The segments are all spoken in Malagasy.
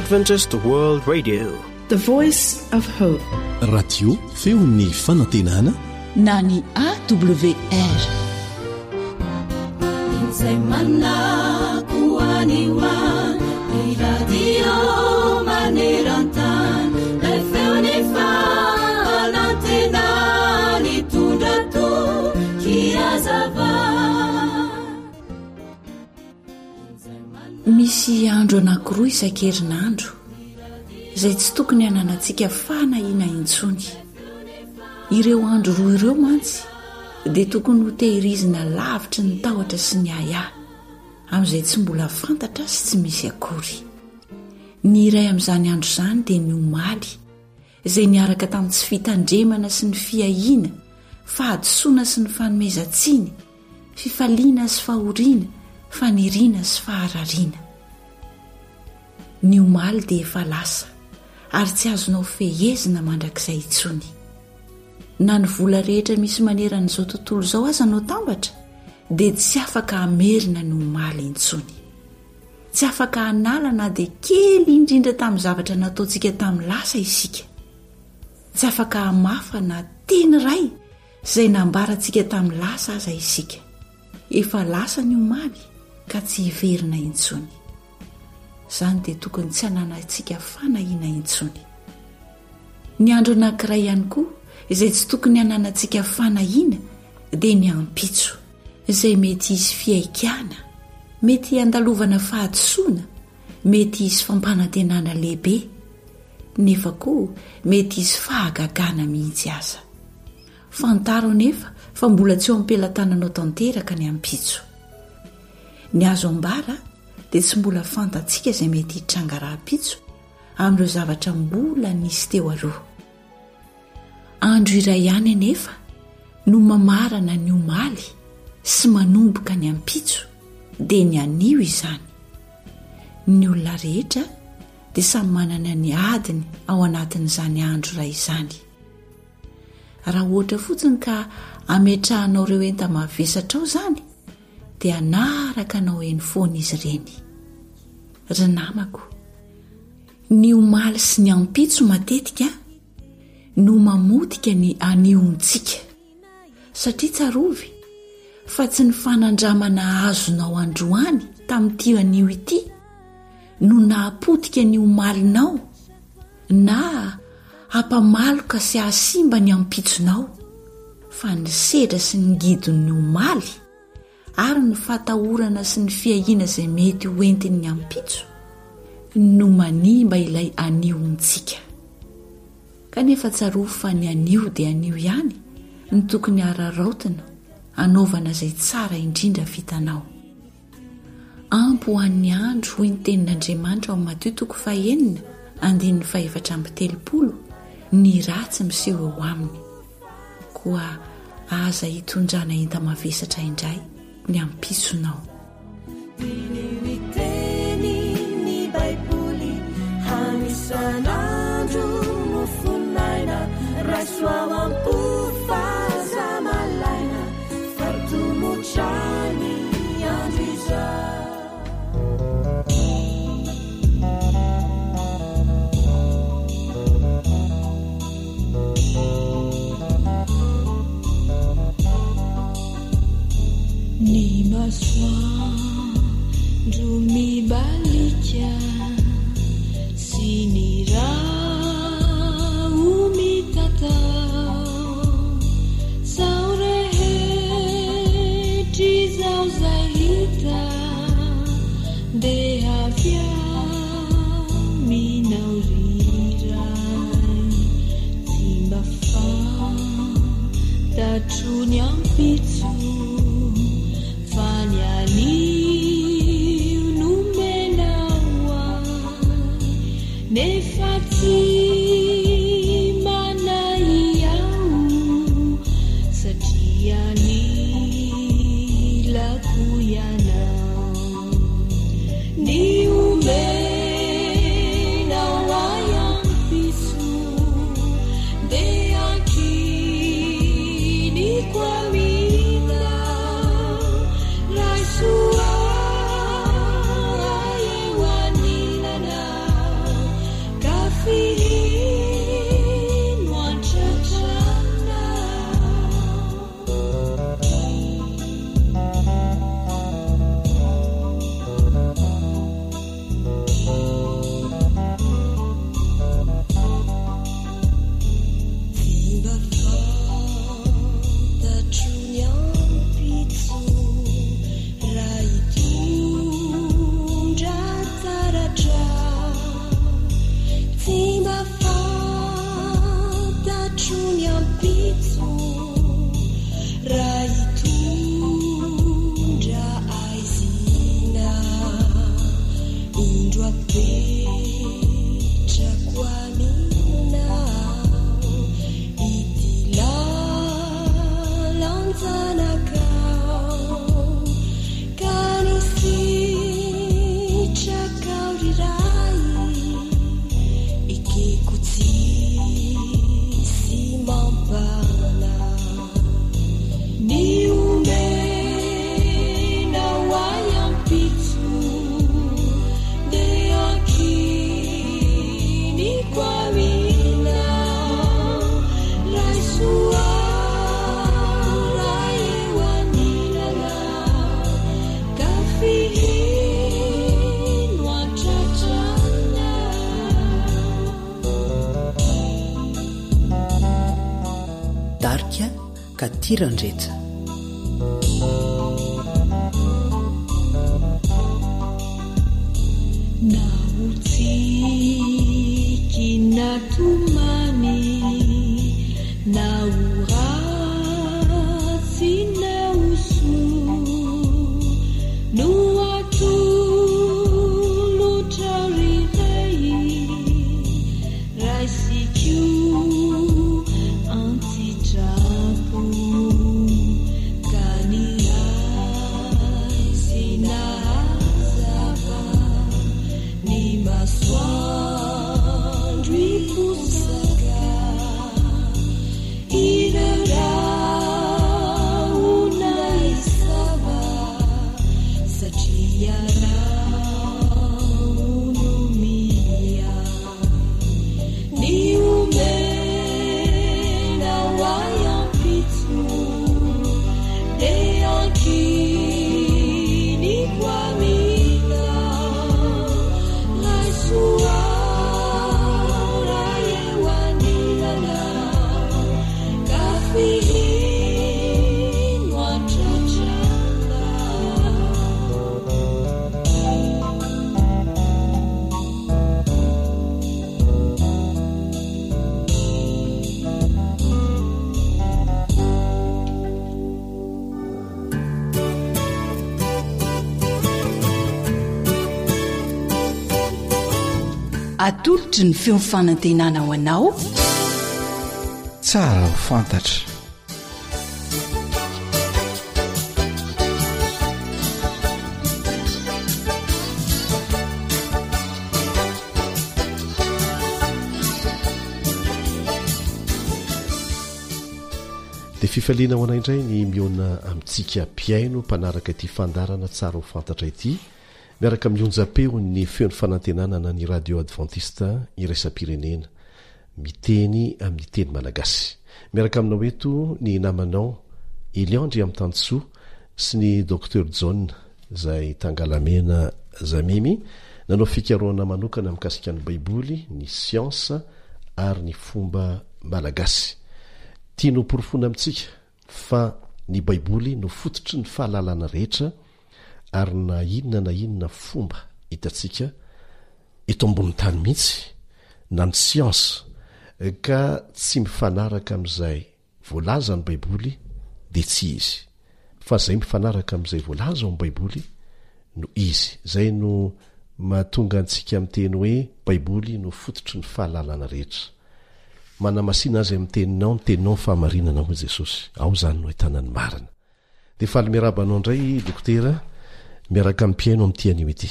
Adventist World Radio, the voice of hope. Radio feon'ny fanantenana na ny AWR. Izay manakoaniwa ny radio maneran-tany ilay feon'ny fanantenana nitondra tokiazava. Misy andro anankiroa isan-kerinandro izay tsy tokony hananantsika fanahina intsony. Ireo andro roa ireo mantsy dia tokony ho tehirizina lavitry ny tahotra sy ny aya amin'izay tsy mbola fantatra sy tsy misy akory. Ny iray amin'izany andro izany dia ny omaly izay niaraka tamin'ny tsy fitandremana sy ny fiahiana, fahadisoana sy ny fanomezantsiny, fifaliana sy fahoriana, faniriana sy faharariana. Ny omaly dia efa lasa ary tsy azonao fehezina mandrakizay intsony. Na ny vola rehetra misy maneran'izao tontolo izao aza anao tambatra dia tsy afaka amerina ny omaly intsony. Tsy afaka hanalana dia kely indrindra tamin'ny zavatra nataontsika tamin'ny lasa isika. Tsy afaka hamafa na teny ray izay nambarantsika tamin'ny lasa aza isika. Efa lasa ny omaly ka tsy hiverina intsony. Izany dia tokony tsy hananantsika fanahina intsony. Ny andro anankiray ihany koa izay tsy tokony hananantsika fanahina dia ny ampitso, izay mety hisy fiaikana, mety handalovana fahadisoana, mety hisy fampanantenana lehibe, nefa koa mety hisy fahagagana mihitsy aza. Fantaro nefa fa mbola tsy eo ampelantananao tanteraka ny ampitso. Ny azo ambara dia tsy mbola fantatsika izay mety hitranga rahampitso amin'ireo zavatra mbola nisy teo aloha. Andro iray ihany anefa no mamarana ny omaly sy manomboka ny ampitso dia ny anio izany. Ny olona rehetra dia samy manana ny adiny ao anatin'izany andro iray izany. Raha ohatra fotsiny ka ametrahanao ireo enta mavesatra ao izany dia anaraka anao eny foana izy ireny. Ry namako, ny omaly sy ny ampitso matetika no mamotika ny aniontsika, satria tsarovy fa tsy ny fanandramana azonao androany tamin'ity anio ity no nahapotika ny omalinao na hampamaloka sy hahasimba ny ampitsonao, fa ny sedra sy ny ngidon'ny omaly ary ny fatahorana sy ny fiahiana izay mety hoentin'ny ampitso no manimba ilay aniontsika. Kanefa tsarovy fa ny anio dia anio ihany ny tokony hararaotina anaovana izay tsara indrindra vitanao. Ampy ho an'ny andro hoy ny tenin'Andriamanitra ao Mateo 9:7-13 ny ratsy miseho eo aminy, koa aza hitondrana enta mavesatra indray ny ampitsonao. Miteny ny Baiboly hanisan'andro mofonaina raisoao ampofazamalaina fartomotrany andro izao. Ny masoandro mibalika sy ny rano mitatao, zao rehetra izao zay hita dia avy aminao riray, tsy mba fantatro ny ampitso fa ny anio nomenao ahy, nefa tsy manaiao satria anilako ianao. Ny omenao ahy ampitso dia ankiniko amina pitso raitondra aizina indro apetrako aminao ity lanjanakao ka nisitrakao riray ekeko tsisy mampana ny omenao ay ampitso de ankiniko aminao ray soa ray eo anilana ka fihino atratrana darika ka tirandretra nautsiky natomany naoratsy naoso no atolotra riray raisiko antsitrako ka ny aizy nahazava ny masoandro iposaka iraraona isava satria raono mia ny omenao ay ampitso de ankiniko aminao ray soa ray eo anilana ka fihino atratrana atolotry ny feo fanantenana ho anao tsara ho fantatra dia fifaliana ho anay indray ny miona amintsika mpiaino mpanaraka ity fandarana tsara ho fantatra ity miaraka mionja-peo ny feon'ny fanantenanana ny radio adventiste iraisam-pirenena miteny amin'ny teny malagasy miaraka aminao eto ny namanao Eliandry amin'ny Tantsoa sy ny Dr John izay tangalamena Zamimy nanao fikaroana manokana mikasika ny baiboly ny siansa ary ny fomba malagasy tia no porofona amintsika fa ny baiboly no fototry ny fahalalana rehetra ary na inona fomba hitantsika eto ambony tany mihitsy na ny siansa ka tsy mifanaraka amin'izay voalaza ny baiboly dia tsy izy fa izay mifanaraka amin'izay voalaza ao amin'ny baiboly no izy izay no mahatonga antsika amin'ny teny hoe baiboly no fototry ny fahalalana rehetra manamasina azy amin'ny teninao ny teninao ny fahamarinana hoy Jesosy ao izany no hitanany marina dia faly miarabanao indray dokotera miaraka amin'ny mpiaino amin'ity anio ity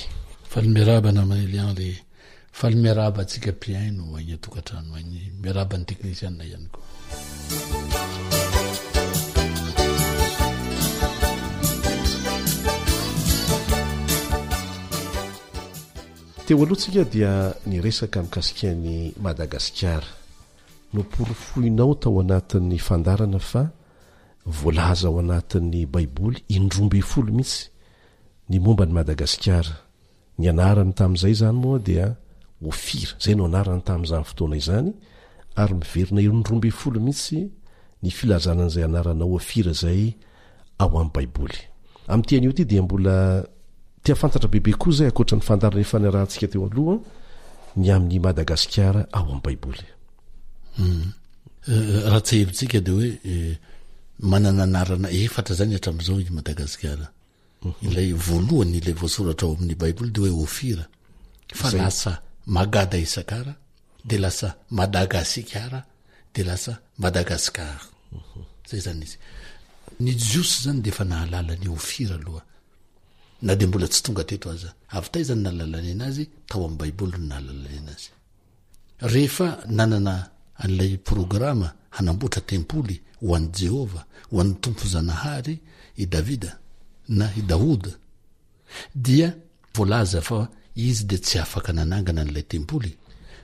faly miarabana Eliandry faly miaraba antsika mpiaino agny tokantrano agny miaraba ny teknisianina ihany koa teo alohantsika dia niresaka mikasikan'ny Madagasikara no porofoinao tao anatin'ny fandarana fa voalaza ao anatin'ny baiboly 12 mihitsy ny momba ny Madagasikara ny anarany tamin'izay zany moa dia ofira zay no anarany tamin'izany fotoana izany ary miverina 12 mihitsy ny filazanan'izay anarana ofira zay ao amin'ny baiboly amin'ity anio ity dia mbola tia fantatra bebe koa zay akoatra ny fandarana efa niarahantsika teo aloha ny amin'ny Madagasikara ao amin'ny baiboly raha tsy hevitsika de hoe manana anarana efatra zany hatram'izao i Madagasikara. Ilay voalohany ilay voasoratra ao amin'ny baiboly de hoe Ofira, fa lasa Magada Isakara, de lasa Madagasikara, de lasa Madagasikara. Zay zany izy. Ny jiosy zany de efa nahalala ny Ofira aloha. Na de mbola tsy tonga teto aza. Avy tay zany nahalalany anazy, tao amin'ny baiboly no nahalalany anazy. Rehefa nanana an'ilay programa hanamboatra tempoly ho an'i Jehova, ho an'ny tompo Zanahary i Davida na i Daoda, dia voalaza fa izy de tsy afaka nanangana an'ilay tempoly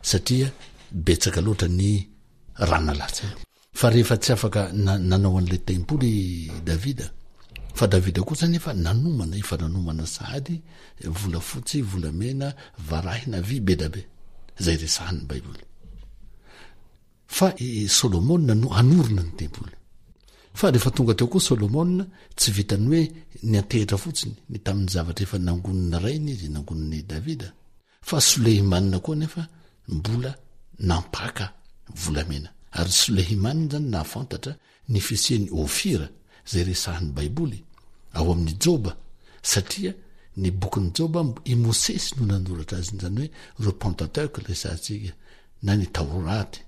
satria betsaka loatra ny ranalatsy. Fa rehefa tsy afaka nanao an'ilay tempoly Davida, fa Davida kosa nefa nanomana, efa nanomana sahady volafotsy, volamena, varahina, vy be da be. Zay resahan'ny baiboly. Fa Solomona no anorona ny tempoly. Fa rehefa tonga teo koa Solomona tsy vitany hoe ny antehitra fotsiny ny tamin'ny zavatra efa nangonina rainy izy, nangoniny Davida. Fa Soleimanina koa nefa mbola nampaka volamena. Ary Soleimanina zany nahafantatra ny fisiany Ofira zay resahan'ny baiboly ao amin'ny Joba, satria ny bokin'ny Joba i Mosesy no nanoratra azy, zany hoe reo Pentateuque resantsika na ny Taoraty.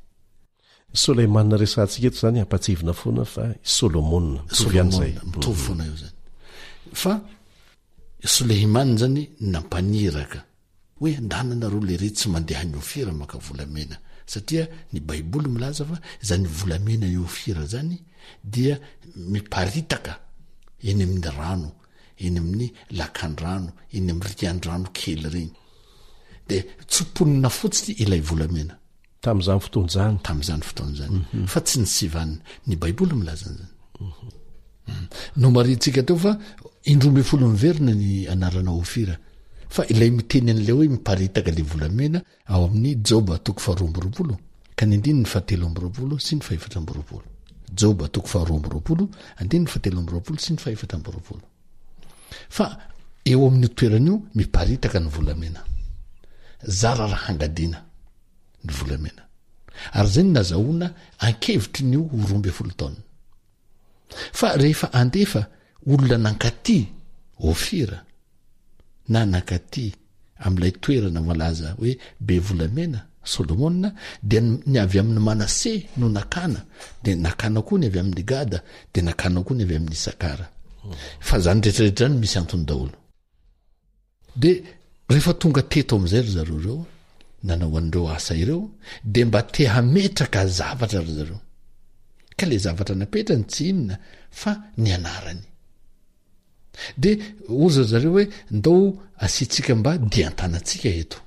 Soleimanina resantsika eto zany ampatsivina foana fa Solomona mitovy an'izay. Mitovy foana io zany. Fa Soleimanina zany nampaniraka hoe andanana ro le rery tsy mandeha ny Ofira maka volamena, satria ny baiboly milaza fa zany volamena ny Ofira zany dia miparitaka eny amin'ny rano, eny amin'ny lakan-drano, eny amin'ny rian-drano kely regny. De tsoponina fotsiny ilay volamena tam'izany fotoan'izany. Tam'izany fotoan'izany. Fa tsy ny sivanina. Ny baiboly milaza an'izany. No maritsika teo fa 12 verina ny anarana Ofira. Fa ilay miteny an'ilay hoe miparitaka le volamena ao amin'ny Joba 2:20 ka ny 7:20 sy ny 4:20. Joba 2:20, 7:20 sy ny 4:20. Fa eo amin'ny toeran'io miparitaka ny volamena. Zara raha hangadiana ny volamena. Ary zay ny nazahoana ankevitry ny 12 taona. Fa rehefa andefa olona nankaty Ofira na nankaty amin'ilay toerana malaza hoe be volamena Solomona, de ny avy amin'ny Manase no nakana, de nakana koa ny avy amin'ny Gada, de nakana koa ny avy amin'ny Isakara. Fa zany rehetrarehetra zany misy antony daholo. De rehefa tonga teto am'izay ry zareo reo, nanao an'ireo asa ireo, de mba te hametraka zavatra ry zareo. Ka le zavatra napetrany tsy inona fa ny anarany. De ozy zareo hoe ndao asitsika mba diantanantsika eto.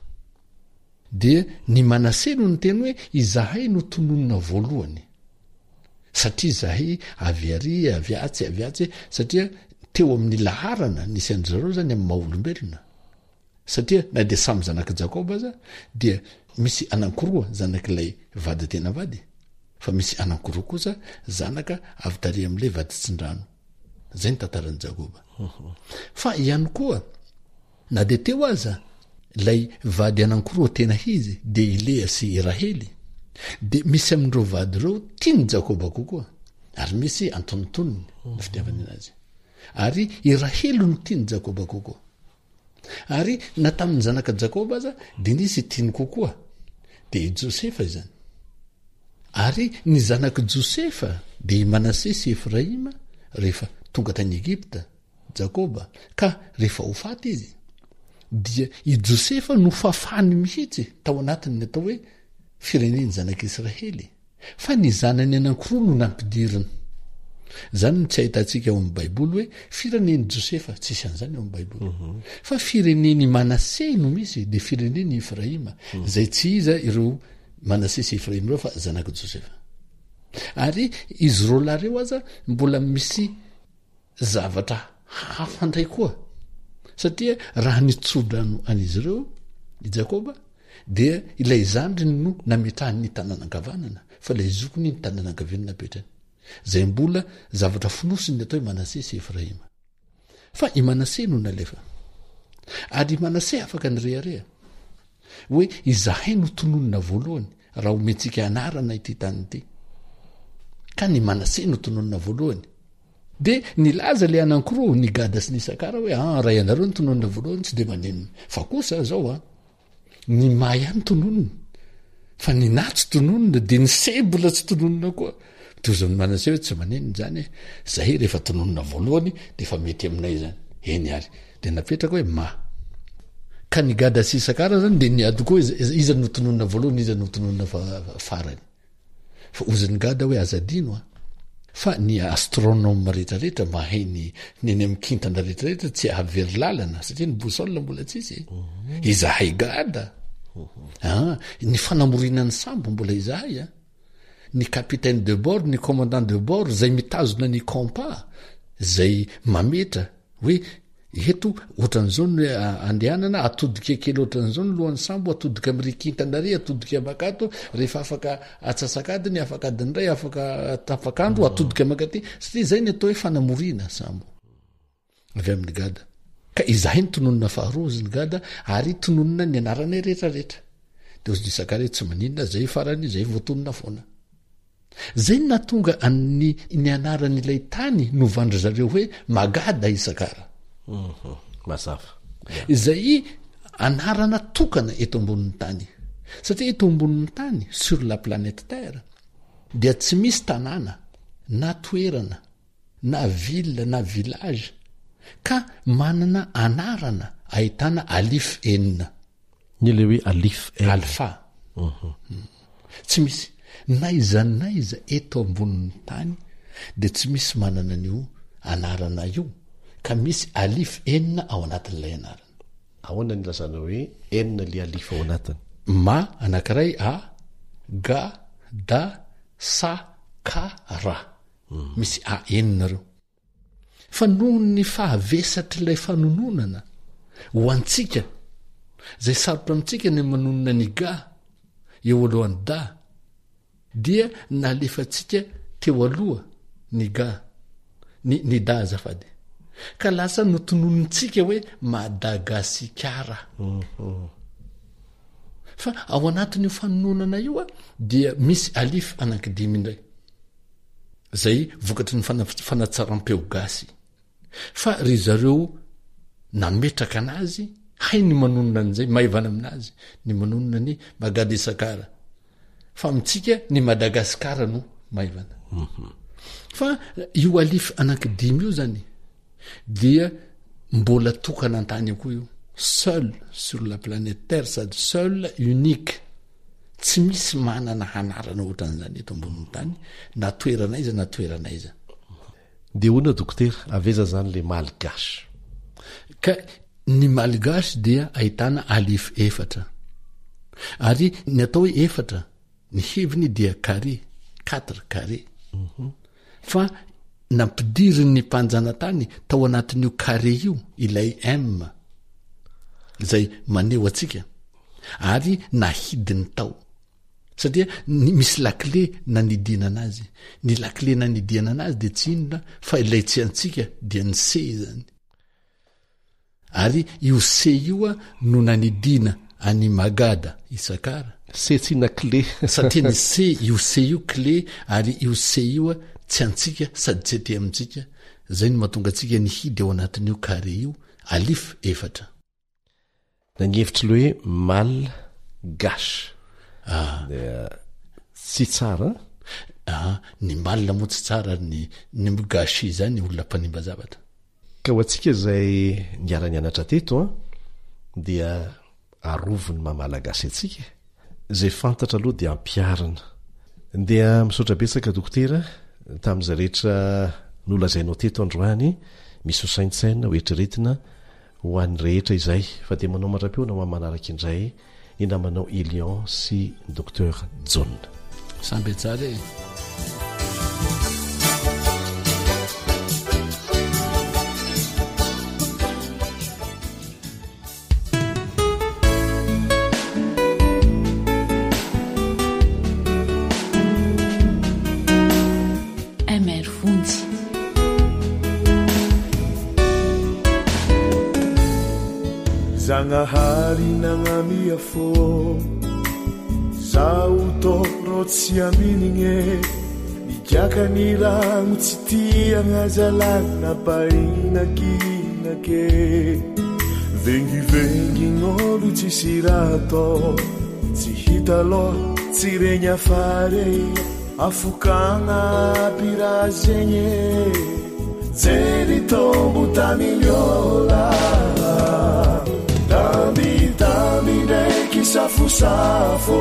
De ny Manase no ny teny hoe izahay no tononona voalohany. Satria izahay avy atsy, satria teo amin'ny laharana nisy an zareo zany amin'ny maha-olombelona. Satria na de samy zanak' Jakoba aza dia misy anankoroa zanak'ilay vady tena vady, fa misy anankoroa kosa zanaka avy tary amin'ilay vady tsindrano. Zay ny tantaran'i Jakoba. Fa ihany koa na de teo aza lay vady anankoroa tena izy de Ilea sy Rahely, de misy amin'ireo vady reo tiany Jakoba kokoa, ary misy antonontonony ny fitiavany anazy. Ary i Rahely no tiany Jakoba kokoa. Ary na tamin'ny zanaka Jakoba aza de nisy tiany kokoa, de i Josefa izany. Ary ny zanaka Josefa de i Manase sy Efraima rehefa tonga tany Egypta Jakoba, ka rehefa ho faty izy dia i Josefa no fafany mihitsy tao anatiny atao hoe fireneny zanak'Israely, fa ny zanany anankoroa no nampidirina. Zany ny tsy ahitantsika ao amin'ny baiboly hoe fireneny Josefa, tsisy an'izany ao amin'ny baiboly. Fa fireneny Manase no misy, de fireneny Efraima, zay tsy iza ireo Manase sy Efraima reo fa zanaka Josefa. Ary izy roa lareo aza mbola misy zavatra hafa ndray koa, satria raha nitsodrano an'izy ireo i Jakoba dia ilay zandriny no nametrahany ny tanànan-kavanana, fa ilay zokony ny tanànan-kaviany napetrany. Zay mbola zavatra finosiny atao i Manase sy Efraima. Fa i Manase no nalefa. Ary i Manase afaka ny rehareha hoe izahay no tononona voalohany raha ometsika anarana ity tany ity. ka ny manase no tononina voalohany de nilaza le anankoroa ny gada sy nisakara hoe ray anareo ny tononina voalohany tsy de maneniny fa kosa zao ny mahay any tononina fa ny natsy tononina de ny sebola tsy tononina koa tozany manase hoe tsy maneniny zany zay rehefa tononina voalohany de fa mety aminay zany eny ary de napetraka hoe ka ny gada sy isakara zany de niady koa iza no tononina voalohany iza no tononina farany fa ozany gada hoe azadino fa ny astronome rehetrarehetra mahay ny eny amikintana rehetrarehetra tsy ahavery lalana satria ny boussole mbola tsisy izahay gada ny fanamorinany sambo mbola izahay ny capitaine de bord ny commandant de bord zay mitazona ny compas zay mametra hoe eto ohatran'izao ny andehanana atodika kely ohatran'izao ny lohan'ny sambo atodika am'rikintana ry atodika amakato rehefa afaka atsasakadiny afaka adiny ray afaka tafakandro atodika amakaty satria zay ny atao hoe fanamorina sambo avy amin'ny gada ka izahay ny tononina faharoa ny gada ary tononina ny anarana rehetrarehetra de ozy nisakare tsy maninona zay farany zay voatonona foana zay ny natonga ny anaran'ilay tany novandry zareo hoe magada isakara mazava izay anarana tokana eto ambonin'ny tany satria eto ambonin'ny tany sur la planète terre dia tsy misy tanàna na toerana na ville na village ka manana anarana ahitana alif enina ny le hoe alfa tsy misy na iza eto ambonin'ny tany de tsy misy manana an'io anarana io ka misy alif enina ao anatin'ilay anarana ahoana ny lazana hoe enina le alif ao anatiny ma anankiray a ga da sa ka ra misy a enina reo fa noho ny fahavesatr'ilay fanononana ho antsika zay sarotra amintsika ny manonona ny ga eo alohan'ny da dia nalefatsika teo aloha ny ga ny da azafady ka lasa notononontsika hoe Madagasikara fa ao anatin'io fanononana io dia misy alif anankidimy indray zay vokatry ny fanatsaram-peo gasy fa ry zareo nametraka anazy hay ny manonona an'izay maivana aminazy ny manonona ny Madagasikara fa amitsika ny Madagasikara no maivana fa io alif anankidimy io zany dia mbola tokana an-tany koa io seul sur la planète terre sady seul unique tsy misy manana hanarana ohatran'izany eto ambonin'ny tany na toerana iza na toerana iza de hoana dokotera aveza zany le malgache ka ny malgache dia ahitana alif efatra ary ny atao hoe efatra ny heviny dia carré 4 carré fa nampidiry ny mpanjana tany tao anatin'io carré io ilay m zay maneho atsika ary nahidiny tao satria misy lakle nanidiana anazy ny lakle nanidiana anazy de tsy inona fa ilay tsy antsika dia ny c zany ary io c io no nanidiana any Magada Isakara setsina clé satria ny c io c io clé ary io c io tsy antsika sady tsy aty amintsika zay no mahatonga atsika ny hidy ao anatin'io carré io alif efatra na ny hevitry le hoe malgache tsy tsara ny malina moa tsy tsara ny gashi zany olona mpanimba zavatra ka ho atsika zay niara-nianatra teto dia arovony mamalagasy atsika zay fantatra aloha dia ampiarina dia misaotra betsaka dokotera tamin'izay rehetra nolazainao teto androany misy hosaintsaina hoetriretina ho an'ny rehetra izay fa dia manao mandra-peona ho manaraka indray ny namanao Elion sy docteur John samby tsara Zanahary nagnamia fô Sao toro tsy aminigny kiakanirano tsy tiagnazalana painakinake vengivengin'olo tsisy raha atao tsy hita loha tsy regny afare afokagna piraha zegny jery tombo tamiliola damidamy ndraiky safosafo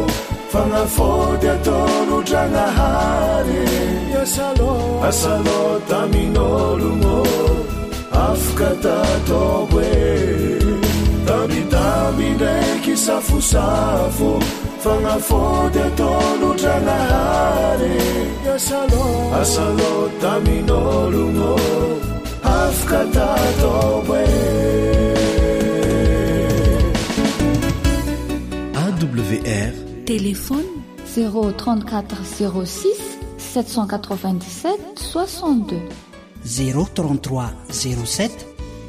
fagnafody ataolo dragnahary asalo tamin'ologno afaka tatao e damidamy ndraiky safosafo fagnafody ataolo dragnahary asalo tamin'ologno afaka tatao e AWR téléphone 034 06 797 62 033 07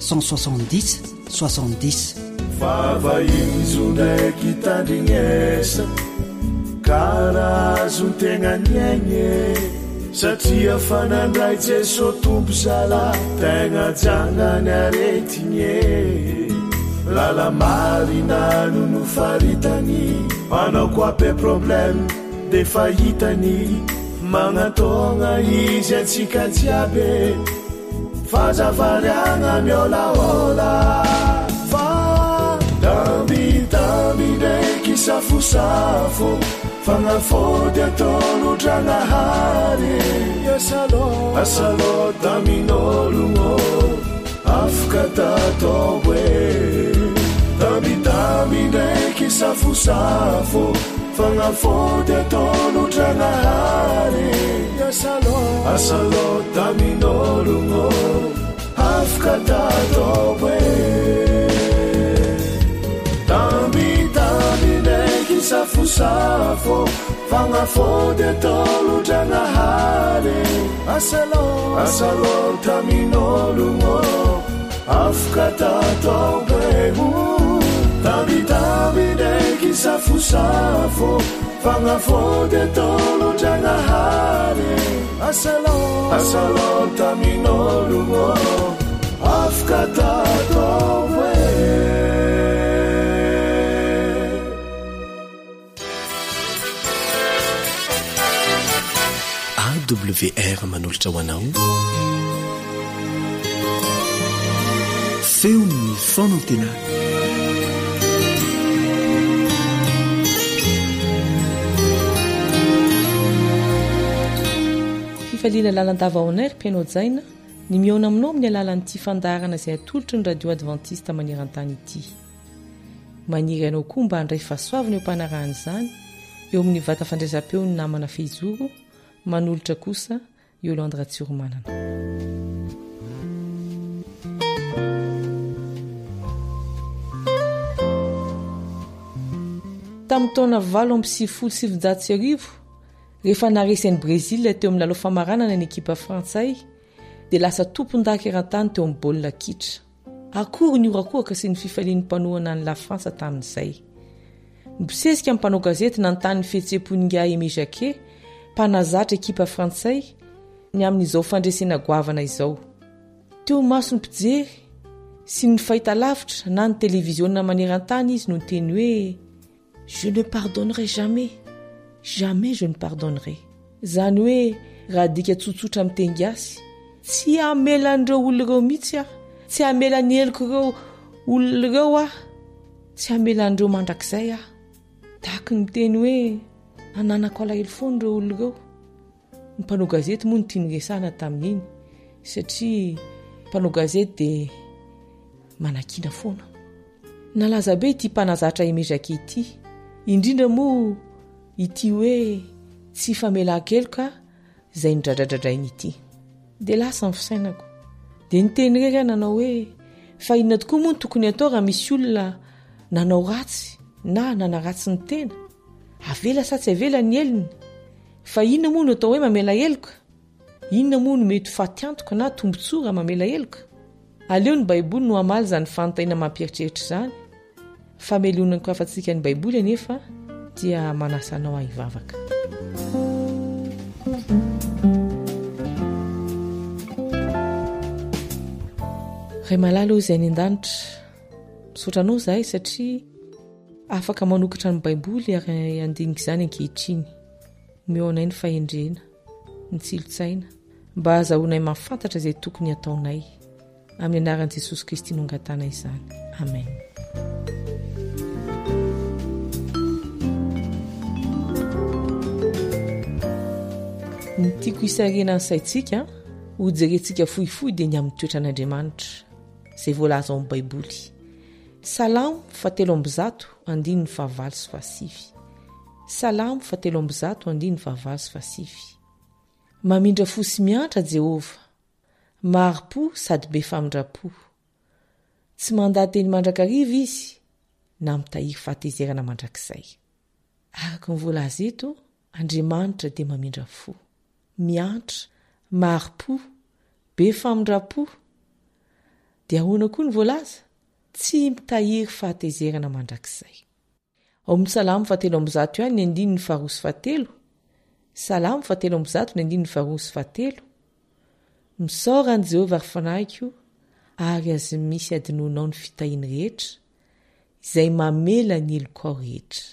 170 70 vavaizo ndraiky tandrignesa karazo tegna niaigne satria fanandray jeso tombo zala tegna jangany aretigny lala marina nono faritany manao koa pe problème de fahitany magnatogna izy atsika jiabe fazavariagna miolaola fa damidamy ndraiky safosafo fagnafody ataolo dragnahary asalo tamin'ologno afaka tatao e damidamy ndraiky safosafo fagnafody ataolo dragnahary asalo tamin'ologno afaka tatao e damidamy ndraiky safosafo fagnafody ataolo dragnahary asalo tamin'ologno afaka tatao e damidamy ndraiky safosafo fagnafody ataolo dragnahary asalo tamin'ologno afaka tatao e AWR manolotra ho anao feon'ny fonantena fifaliana lalandava honair mpianao jaina ny miaona aminao amin'ny alalan'ity fandarana izay atolotry ny radio adventiste maneran-tany ity maniry ianao koa mba handray fahasoavana eo ampanarahan'izany eo amin'ny vata fandraisam-peo ny namana fehizoro manolotra kosa Yolande Tsiromanana. Tamin'ny taona 7 rehefa naresy an'i Brésil teo amin'ny lalao famaranana ny ekipa frantsay dia lasa tompon-daka eran-tany teo amin'ny baolina kitra. Akory ny orakoraka sy ny fifalian'ny mpanohana ny La France tamin'izay. Mibosesika amin'ny mpanao gazety nanontany ny fihetseham-pon'ny Aimé Jacquet, mpanazatra ekipa frantsay ny amin'izao fandresena goavana izao. Teo maso ny mpijery sy ny fahitalavitra na ny televiziona maneran-tany izy no teny hoe je ne pardonnerai jamais, jamais je ne pardonnerai. Zany hoe raha dika tsotsotra amin'ny teny gasy, tsy amelan'ireo olona ireo mihitsy aho, tsy amelan'ny heliko ireo olona ireo aho, tsy amelan'ireo mandrakizay aho. Tahaka ny teny hoe ananako alahelo foana ireo olona ireo. Ny mpanao gazety moa no tiany resahana tamin'iny satria mpanao gazety dia manakina foana. Nalaza be ity mpanazatra Aimé Jacquet ity, indrindra moa ity hoe tsy famelan-keloka izay nidradradradrainy ity. Dia lasa ny fisainako. Dia niteny rery nanao hoe fa inona tokoa moa no tokony atao raha misy olona nanao ratsy na nanaratsy ny tena. Avela sa tsy avela ny elony. Fa inona moa no atao hoe mamela heloka? Inona moa no mety fatiantoka na tombontsoa raha mamela heloka? Aleo ny Baiboly no hamaly izany fanontaniana mampieritreritra izany. Fameloana ny koafantsika ny Baiboly anefa dia manasanao hahivavaka. ray malala izay ny an-danitra misotranao zahay satria afaka manokatra ny baiboly ary andinika izany ankehitriny mionay ny fahendrena ny tsilotsaina mba azahoanay mahafantatra izay tokony ataonay amin'ny anaran'i Jesosy Kristy nongatana izany. Amen. Ny tiako hisarena ny saintsika ho jerentsika fohifohy dia ny amin'ny toetra an'Andriamanitra izay voalaza ao amin'ny baiboly. Salamo 7:1-9. Salamo 7:1-9. Mamindra fo sy miantra Jehova, maro-po sady be famindrapo. Tsy mandaha teny mandrakariva izy na mitahiry fahatezerana mandrakizay. Araka ny voalaza eto, Andriamanitra dia mamindra fo, miantra, maro-po, be famindrapo. Dia ahoana koa ny voalaza? Tsy mitahiry fahatezerana mandrakizay. Ao amin'ny Salamo 7:1-9. Salamo 7:1-9. Misaora an' Jehova ary fanahiko ary azy misy adinonao ny fitahiny rehetra izay mamela ny eloko ao rehetra.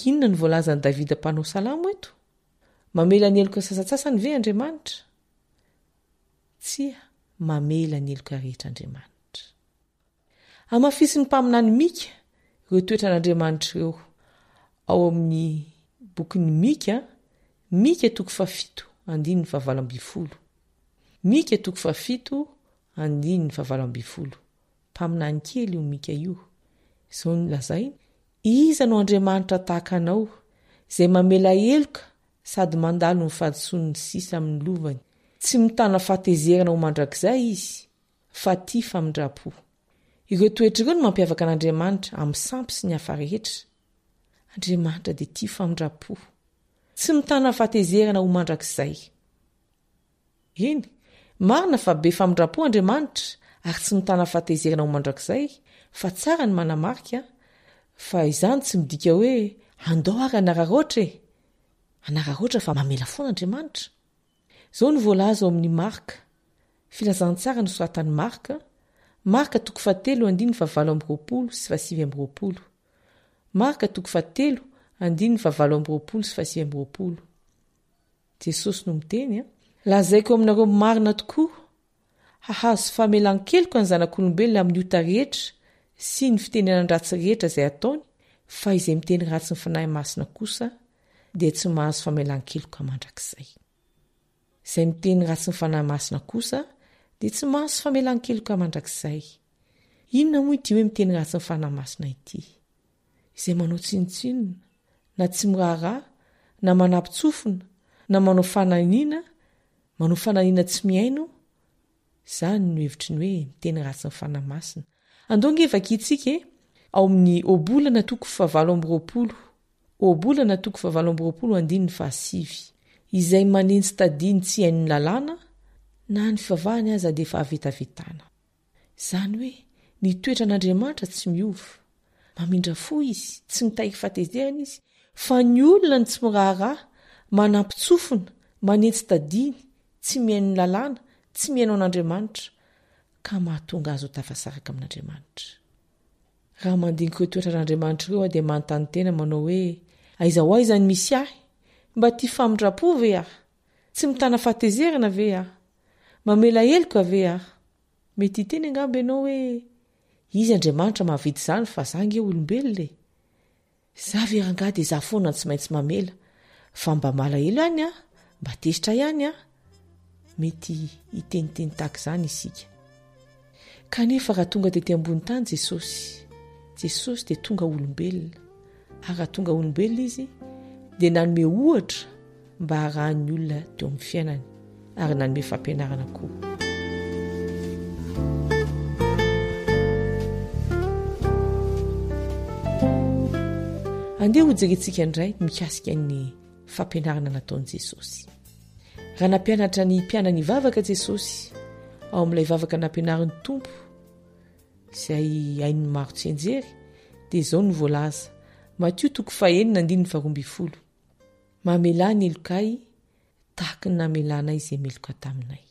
Inona ny voalazan'i Davida mpanao salamo eto? Mamela ny eloka sasatsasany ve Andriamanitra? Tsia, mamela ny eloka rehetra Andriamanitra. Amafisy ny mpaminany Mika ireo toetran'Andriamanitra ireo. Ao amin'ny bokin'ny Mika, Mika 7:7-20. Mika 7:7-20. Mpaminany kely io Mika io. Izao ny lazainy, iza no Andriamanitra tahaka anao, izay mamela eloka sady mandalo ny fahadison'ny sisa amin'ny lovany. Tsy mitana fahatezerana ho mandrakizay izy, fa tia famindrapo. Ireo toetra ireo no mampiavaka an'Andriamanitra amin'ny sampy sy ny hafa rehetra. Andriamanitra dia tia famindrapo, tsy mitana fahatezerana ho mandrakizay. Eny, marina fa be famindrapo Andriamanitra ary tsy mitana fahatezerana ho mandrakizay, fa tsara ny manamarika fa izany tsy midika hoe andao ary anararoatra e. Anararoatra fa mamela foana Andriamanitra. Zao ny voalaza ao amin'ny Marka. Filazantsara ny soratan'ny Marka. Marka 7:7-20. Marka 7:7-20. Jesosy no miteny, lazaiko aminareo marina tokoa, hahazo famelan-keloka ny zanak'olombelona amin'ny ota rehetra sy ny fitenenany ratsy rehetra izay ataony, fa izay miteny ratsy ny fanahy masina kosa dia tsy mahazo famelan-keloka mandrakizay. Izay miteny ratsy ny fanahy masina kosa dia tsy mahazo famelan-keloka mandrakizay. Inona moa ity hoe miteny ratsy ny fanahy masina ity? Izay manao tsinotsinona, na tsy miraharaha, na manampitsofina, na manao fananiana tsy miaino, izany no hevitry ny hoe miteny ratsy ny fanahy masina. Andonge vakitsika ao amin'ny Obolana 7:20. Obolana 7:20-7. Izay manentsy tadiny tsy hainy lalàna, na ny fivavahany aza dia fahavetavetana. Izany hoe ny toetran'Andriamanitra tsy miova. Mamindra fo izy, tsy mitahiry fahatezerana izy, fa ny olona ny tsy miraharaha, manampitsofina, manentsy tadiny, tsy mihaino lalàna, tsy mihaino an'Andriamanitra, ka mahatonga azy ho tafasaraka amin'Andriamanitra. Raha mandinika ireo toetran'Andriamanitra ireo dia manontany tena manao hoe aiza ho aiza ny misy ahy? Mba tia famindrapo ve aho? Tsy mitana fahatezerana ve aho? Mamela eloka ve aho? Mety hiteny angamba ianao hoe izy Andriamanitra mahavidy izany fa zange olombelona. Za verangah dia za foana tsy maintsy mamela, fa mba malahelo ihany aho, mba tezitra ihany aho. Mety hiteniteny tahaka izany isika. Kanefa raha tonga tety ambony tany Jesosy dia tonga olombelona. Ary raha tonga olombelona izy dia nanome ohatra mba harahan'ny olona teo amin'ny fiainany ary nanome fampianarana koa. Andeha ho jerentsika indray mikasika ny fampianarana nataon'i Jesosy. Raha nampianatra ny mpianany ivavaka Jesosy ao amin'ilay vavaka nampianarin'ny Tompo izay hainy maro tsy enjery, dia izao ny voalaza. Matio 4:9-12. Mamelany elokay tahaka ny namelanay izay meloka taminay.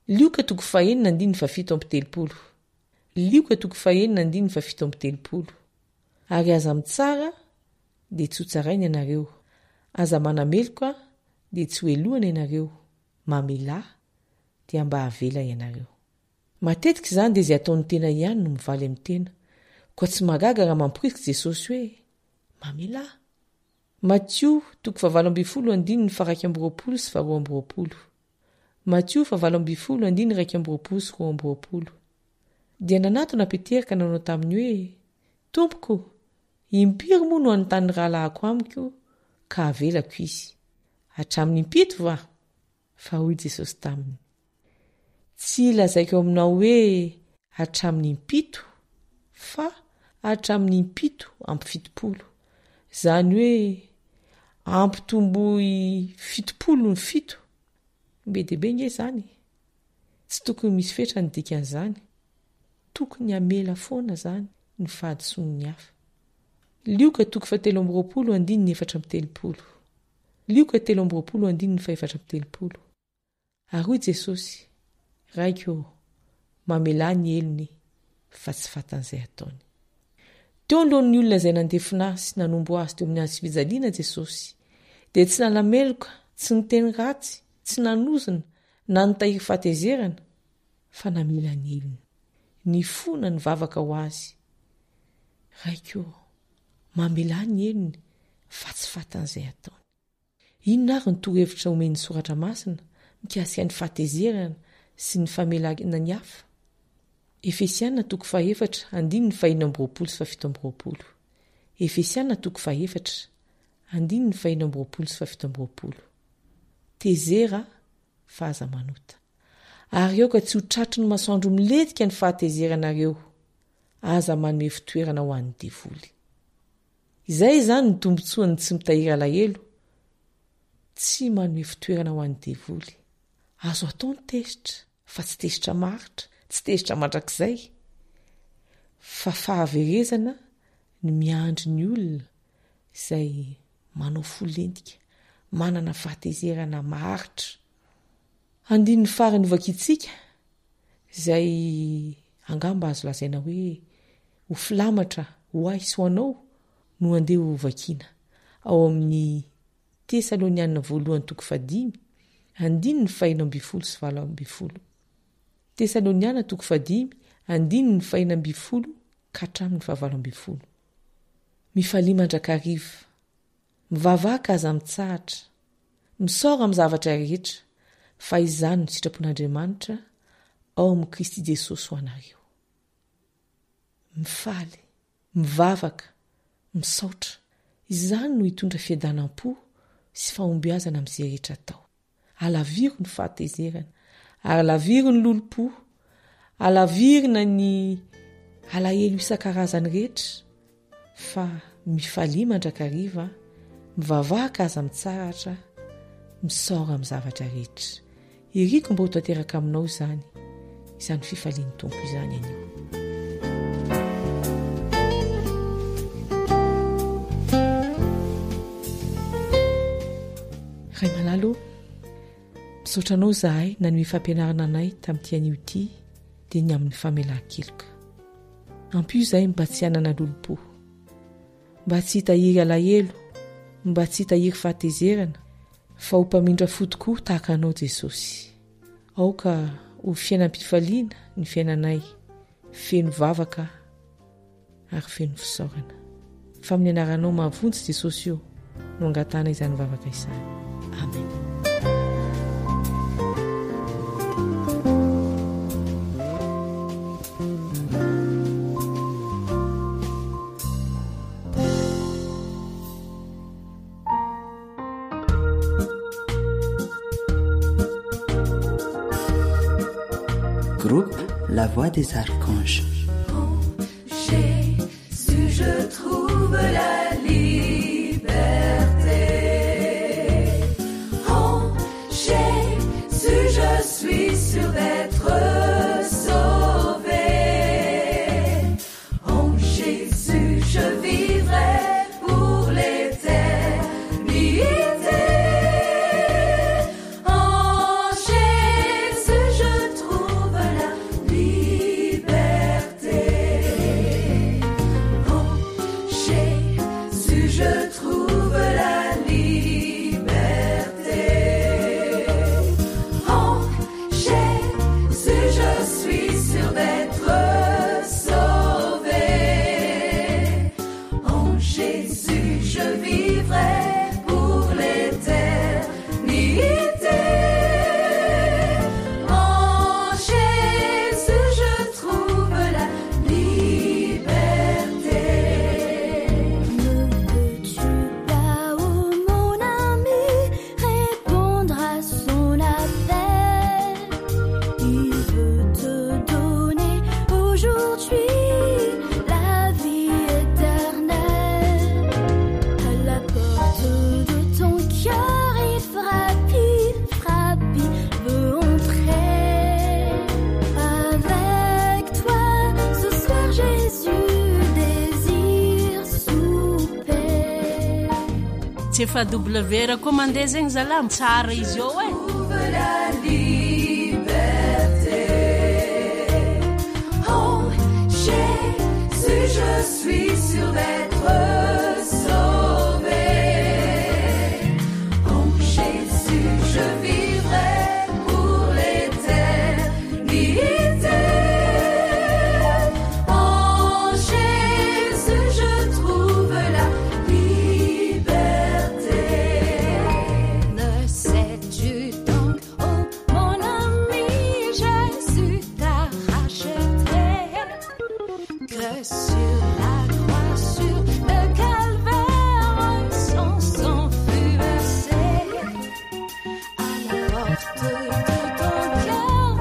lioka toko fahenina andiny fa 7 amby telopolo. Lioka toko fahenina andiny fa 7 amby telopolo. Ary aza mitsara dia tsy ho tsaraina ianareo. Aza manameloka dia tsy hoelohana ianareo. Mamelahy dia mba havela ianareo. Matetika izany dia izay ataon'ny tena ihany no mivaly amin'ny tena. Koa tsy magaga raha mamporisika Jesosy hoe mamelahy. Matthieu 7:20-20 Matthieu 7:20-20 dia nanatona Peterika nanao taminy hoe Tompoko, impiry moa no anontany rahalahiko amiko ka avelako izy. Hatramin'ny impito va? Fa hoy Jesosy taminy, tsy lazaiko aminao hoe hatramin'ny impito, fa hatramin'ny impito ampy 70. Zany hoe ampitomboy 77. Be dia be nge zany. Tsy tokony misy fetra ny dikan'izany. Tokony amela foana zany ny fahadisoan'ny hafa. Lioka 7:20-4. Lioka 7:20-4. Ary hoy Jesosy, raiko mamelahy ny elony fa tsy fatan'izay ataony. Teo alohan'ny olona izay nandefina azy nanombo azy teo amin'ny andro tsy fijaliana Jesosy dia tsy nanameloka, tsy niteny ratsy, tsy nanozina, na nitahiry fahatezerana, fa namela ny elony. Ny fona ny vavaka ho azy. Raiko mamelahy ny elony fa tsy fatan'izay ataony. Inona ary ny torohevitra omen'ny soratra masina mikasika ny fahatezerana sy ny famelana ny hafa? Efesiana 4:5-7. Efesiana 4:5-7. Tezera fa aza manota. Ary eo ka tsy ho tratry ny masoandro miletika ny fahatezeranareo, aza manome fitoerana ho an'ny devoly. Izay zany ny tombotsoany tsy mitahiry alahelo, tsy manome fitoerana ho an'ny devoly. Azo atao ny tezitra, fa tsy tezitra maritra, tsy tezitra mandrakizay, fa fahaverezana ny miandry ny olona izay manao folentika, manana fahatezerana maritra. Andin'ny farany vakitsika izay angamba azo lazaina hoe ho filamatra ho aisy ho anao no andeha ho vakiana ao amin'ny Tesalonianina 1:5, 5:12. Tesalonianina 5:5, 5:12. Mifalia mandrakariva, mivavaka aza mitsahatra, misaora amin'ny zavatra rehetra, fa izany no sitrapon'Andriamanitra ao amin'ny Kristy Jesosy ho anareo. Mifaly, mivavaka, misaotra, izany no hitondra fiadanam-po sy fahombiazana amin'izay rehetra atao. Alaviro ny fahatezerana, alaviro ny lolo-po, alavirina ny alahelo isan-karazany rehetra, fa mifalia mandrakariva, mivavaka aza mitsahatra, misaora amin'ny zavatra rehetra. Iriko mba ho tanteraka aminao izany fifalian'ny tompo izany anio. Ray malalo, misaotra anao zahay nanome fampianarana anay tamin'ity anio ity dia ny amin'ny famelan-keloka. Ampio zahay mba tsy hanana lolo-po, mba tsy hitahiry alahelo, mba tsy hitahiry fahatezerana, fa ho mpamindra fo tokoa tahaka anao Jesosy. Aoka ho fiainam-pifaliana ny fiainanay, feno vavaka ary feno fisaorana. Fa amin'ny anaranao mahavontsy Jesosy io no angatana izany vavaka izany. Amen. Groupe La Voix des Archanges. En Jésus, je trouve la liberté. En Jésus, je suis sûr d'être sauvé. En Jésus, je vivrai pour l'éternité. En Jésus, je tsy efa w ra koa mandeha zegny zalamy tsara izy eo e. Je suis sûr d'être sauvé. En Jésus, je vivrai pour l'éternité. En Jésus, je trouve la liberté. Ne sais-tu donc, oh mon ami, Jésus t'a racheté. Que sur la croix, sur le calvaire, son sang fut versé. À la porte de ton cœur,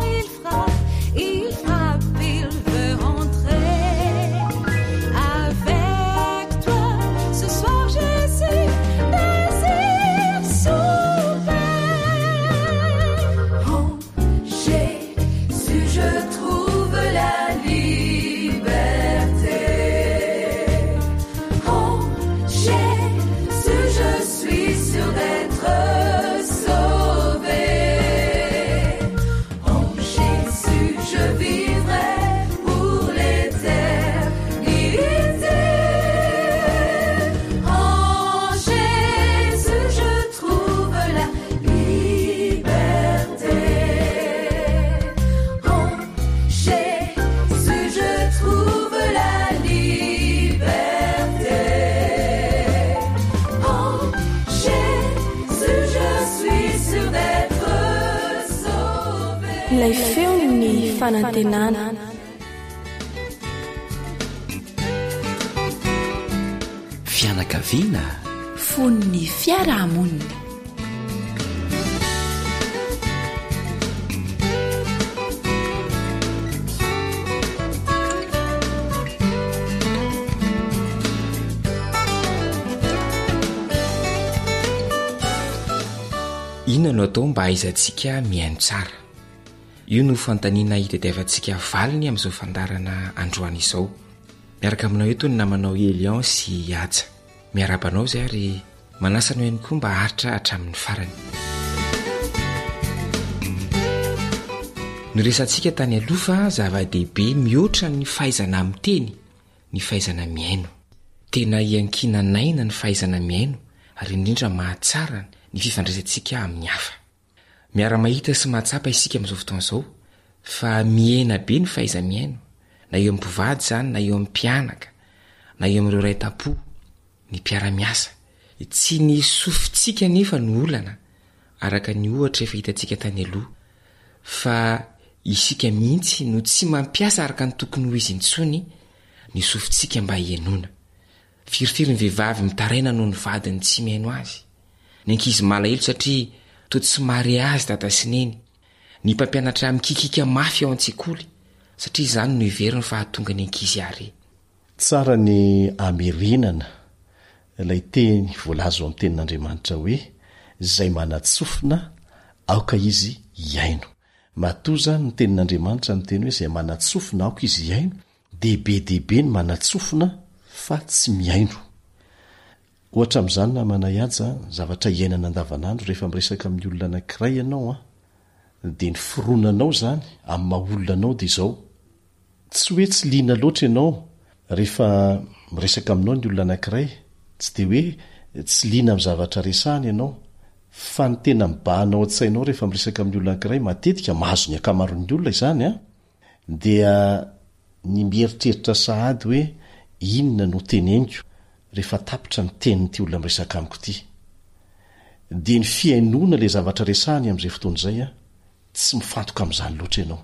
il frappe, il veut rentrer. Avec toi, ce soir, Jésus désire souper. En Jésus, je trouve la liberté. En Jésus, je suis sûr d'être sauvé. En Jésus, je vivrai pour l'éternité. En Jésus, je trouve la liberté. En Jésus, je trouve la liberté. En Jésus, je suis sûr d'être sauvé. Ilay feony fanantenana. Fianakaviana Fon'ny fiarahamonina. Inona no atao mba haizantsika miaino tsara? Io no fantaniana hitadiavantsika valiny amin'izao fandarana androany izao. Miaraka aminao eto ny namanao Elion sy Atsa. Miarabanao zay ary manasana ihany koa mba haritra hatramin'ny farany. Niresantsika tany aloha zava-dehibe mihoatra ny fahaizana miteny, ny fahaizana miaino. Tena iankinanaina ny fahaizana miaino ary indrindra mahatsara ny fifandraisantsika amin'ny hafa. Miara-mahita sy mahatsapa isika amin'izao fotoana izao fa miaina be ny fahaiza-miaino, na eo amin'ny mpivady zany, na eo amin'ny mpianaka, na eo amin'ireo ray tam-po, ny mpiara-miasa. Tsy ny sofintsika nefa ny olana araka ny ohatra efa hitantsika tany aloha, fa isika mihitsy no tsy mampiasa araka ny tokony ho izy intsony ny sofintsika mba hiainona. Firifiry ny vehivavy mitaraina noho ny vadiny tsy miaino azy. Ny ankizy malahelo satria toa tsy mariazy dada sy neny. Ny mpampianatra mikikika mafy ao an-tsekoly satria izany no iveriny fa hahatonga ny ankizy ary. Tsara ny amerinana ilay teny voalazo amin'ny tenin'Andriamanitra hoe izay manatsofina aoka izy iaino. Matoa zany ny tenin'Andriamanitra miteny hoe izay manatsofina aoka izy iaino, dehibe ny manatsofina fa tsy miaino. Ohatra amin'izany na manahaja zavatra iainana andavanandro rehefa miresaka amin'ny olona anankiray ianao dia ny fironanao zany amin'ny maha-olona anao dia izao. Tsy hoe tsy liana loatra ianao rehefa miresaka aminao ny olona anankiray, tsy dia hoe tsy liana amin'ny zavatra resahany ianao, fa ny tena mibahanao an-tsainao rehefa miresaka amin'ny olona anankiray matetika mahazo ny akamaroan'ny olona izany dia ny mieritreritra sahady hoe inona no teneniko rehefa tapitra ny tenin'ity olona miresaka amiko ity. Dia ny fiainona ilay zavatra resahany amin'izay fotoana izay tsy mifantoka amin'izany loatra ianao,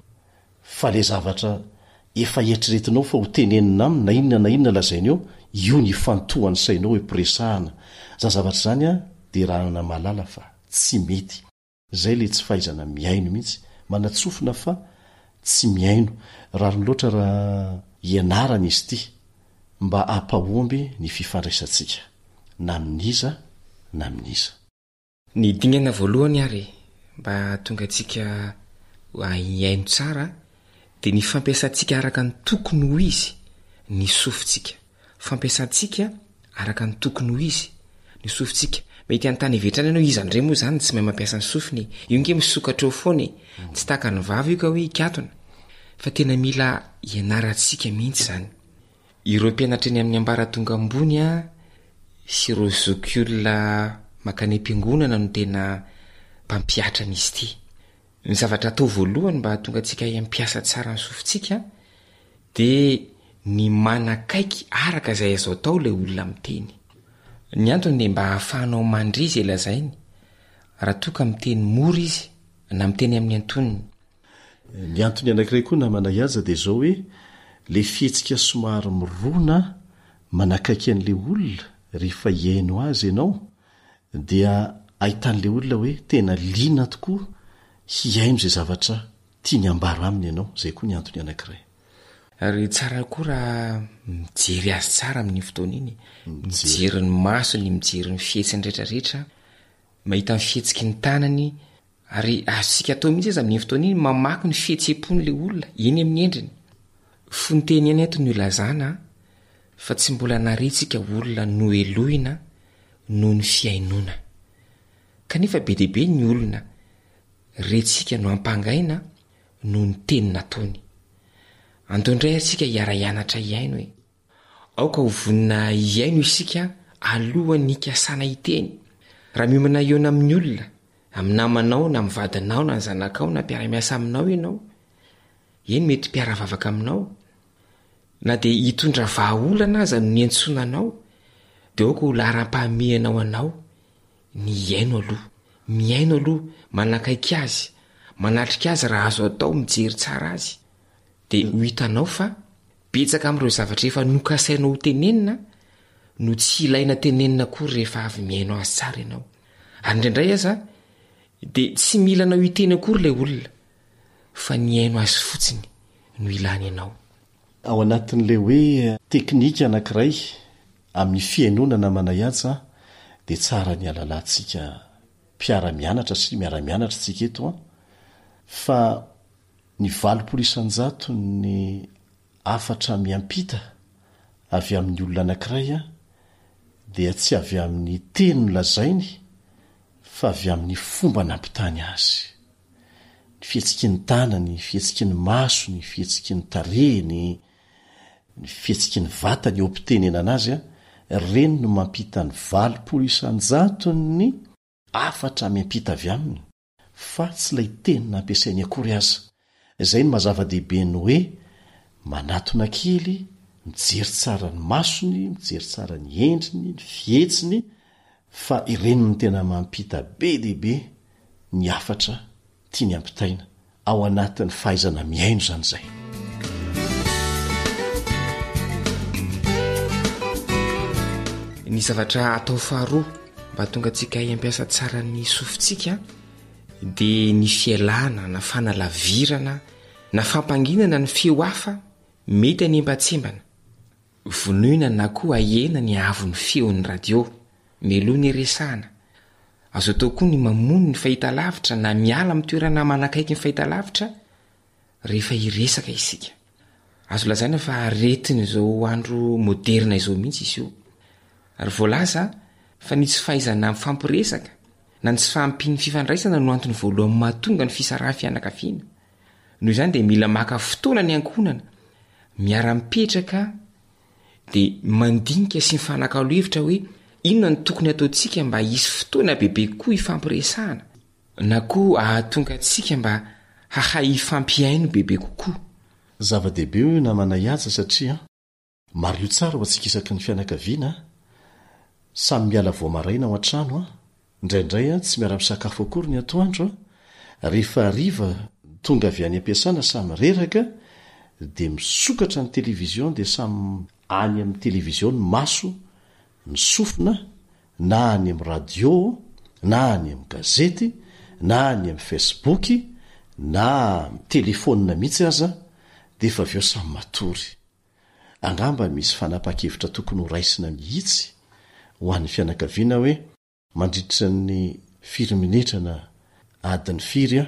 fa ilay zavatra efa eritreretinao fa ho tenenina aminy na inona lazainy eo, io ny fantohany sainao hoe mpiresahana. Zany zavatra zany dia rahana malala fa tsy mety. Zay le tsy fahaizana miaino mihitsy, manatsofina fa tsy miaino. Rariny loatra raha ianarana izy ity mba hampahomby ny fifandraisantsika na amin'iza na amin'iza. Ny dingana voalohany ary mba tonga antsika iaino tsara dia ny fampiasantsika araka ny tokony ho izy ny sofintsika. Fampiasantsika araka ny tokony ho izy ny sofintsika, mety anytany ivetrany ianao izandre moa zany tsy mahay mampiasa ny sofiny io nge misokatra eo foany tsy tahaka ny vava io ka hoe ikatona fa tena mila ianarantsika mihitsy zany ireo mpianatra eny amin'ny ambaratonga ambony a sy ireo zokiolona makany am-piangonana no tena mpampiatra an'izy ity ny zavatra atao voalohany mba tonga antsika hampiasa tsara ny sofintsika dia ny manakaiky araka izay azo atao ilay olona miteny ny antony dia mba hahafahanao mandry izy elazainy raha toa ka miteny mora izy na miteny amin'ny antoniny ny antony anankiray koa namana iaza dia zao hoe le fihetsika somary mirona manakaiky an'le olona rehefa iaino azy ianao dia ahitan'le olona hoe tena liana tokoa hiaino zay zavatra tia ny ambara aminy ianao zay koa ny antony anankiray ary tsara koa raha mijery azy tsara amin'ny fotoana iny mijery ny masony mijery ny fihetsiny rehetrarehetra mahita ny fihetsiky ny tanany ary azontsika atao mihitsy izy amin'ny fotoana iny mamaky ny fihetsem-pon'le olona eny amin'ny endriny fonteny eny eto ny olazana fa tsy mbola narentsika olona no elohina noho ny fiainona kanefa be deaibe ny olona retsika no ampangaina noho ny teny nataony andondray atsika hiara-ianatra iaino hoe aoka ho vonina iaino isika alohan'ny ikasana hiteny raha miomana eona amin'ny olona amin'ny namanao na mivadinao na ny zanakao na mpiara-miasa aminao ianao eny mety mpiara-vavaka aminao na dia hitondra vahaolana aza no ny antsonanao dia aoka ho lara-pahamehanao anao ny iaino aloha miaino aloha manakaiky azy manatrika azy raha azo atao mijery tsara azy dia ho hitanao fa betsaka amin'ireo zavatra efa nokasainao ho tenenina no tsy ilaina tenenina koa rehefa avy miaino azy tsara ianao ary indraindray aza dia tsy mila anao hiteny akory ilay olona fa ny aino azy fotsiny no ilany ianao ao anatin'le hoe teknika anankiray amin'ny fiainonana manahiatsa dia tsara ny alalantsika mpiara-mianatra sy miara-mianatra tsika eto a fa ny 9 ny 4 miampita avy amin'ny olona anankiray a dia tsy avy amin'ny teny no lazainy fa avy amin'ny fomba nampitany azy ny fihetsiky ny tanany fihetsiky ny maso ny fihetsiky ny tarehiny ny fihetsiky ny vatany eo ampitenenana azy a reny no mampita ny 9 ny 4 miampita avy aminy fa tsy lay teny nampiasainy akory aza izay ny mazava-dehibe ny hoe manatona kely mijery tsara ny masony mijery tsara ny endriny ny fihetsiny fa ireny ny tena mampita be dehibe ny 4 tia ny ampitaina ao anatin'ny fahaizana miaino zany zay ny zavatra atao faharoa mba tonga antsika hampiasa tsara ny sofintsika dia ny fialana na fanalavirana na fampanginana ny feo hafa mety any mba-tsembana vonoina na koa ahena ny avon'ny feon'ny radio meloha ny resahana azo atao koa ny mamono ny fahitalavitra na miala amin'ny toerana manakaiky ny fahitalavitra rehefa hiresaka isika azo lazaina fa aretiny izao andro moderna izao mihitsy izy io ary voalaza fa ny tsy fahaizana mifampiresaka na ny tsy fahampiny fifandraisana no antony voalohany mahatonga ny fisaraha fianakaviana noho izany dia mila maka fotoana ny ankonana miara-mipetraka dia mandinika sy mifanakalo hevitra hoe inona ny tokony ataontsika mba hisy fotoana bebe koa ifampiresahana na koa ahatonga antsika mba hahay ifampiaino bebe kokoa zava-dehibe io namana hiatsa satria mario tsara ho antsika isaky ny fianakaviana samy miala voamaraina ao an-trano a indraindray a tsy miara-misakafo akory ny atoandro a rehefa ariva tonga avy any ampiasana samy reraka dia misokatra ny televizion dia samy any amin'ny televizion ny maso ny sofina na any amin'ny radio na any amin'ny gazety na any amin'ny facebook na telefona mihitsy aza dia efa aveo samy matory angamba misy fanapa-kevitra tokony ho raisina mihitsy ho an'ny fianakaviana hoe mandritra ny 4 minitra na adiny 4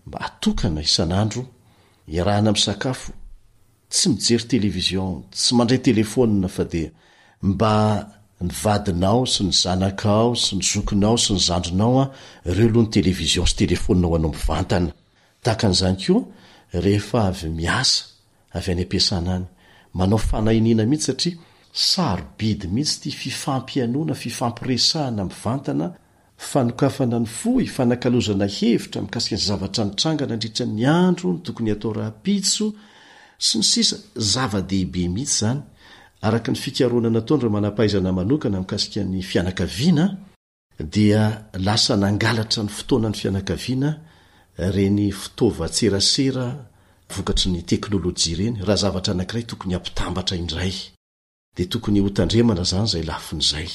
mba atokana isan'andro iarahana amin'ny sakafo tsy mijery televizion tsy mandray telefona fa dia mba ny vadinao sy ny zanakao sy ny zokinao sy ny zandrinao a ireo aloha ny televizion sy telefoninao anao mivantana tahaka an'izany koa rehefa avy miasa avy any ampiasana any manao fanahiniana mihitsy satria sarobidy mihitsy ty fifampianoana fifampiresahana mivantana fanokafana ny foy fanakalozana hevitra mikasika ny zavatra nitrangana andritra ny andro ny tokony atao raha-pitso sy ny sisa zava-dehibe mihitsy zany araka ny fikaroana nataondra manampahaizana manokana mikasika ny fianakaviana dia lasa nangalatra ny fotoana ny fianakaviana reny fitaovatserasera vokatry ny teknôlôjia reny raha zavatra anankiray tokony ampitambatra indray dia tokony hotandremana zany zay lafin'izay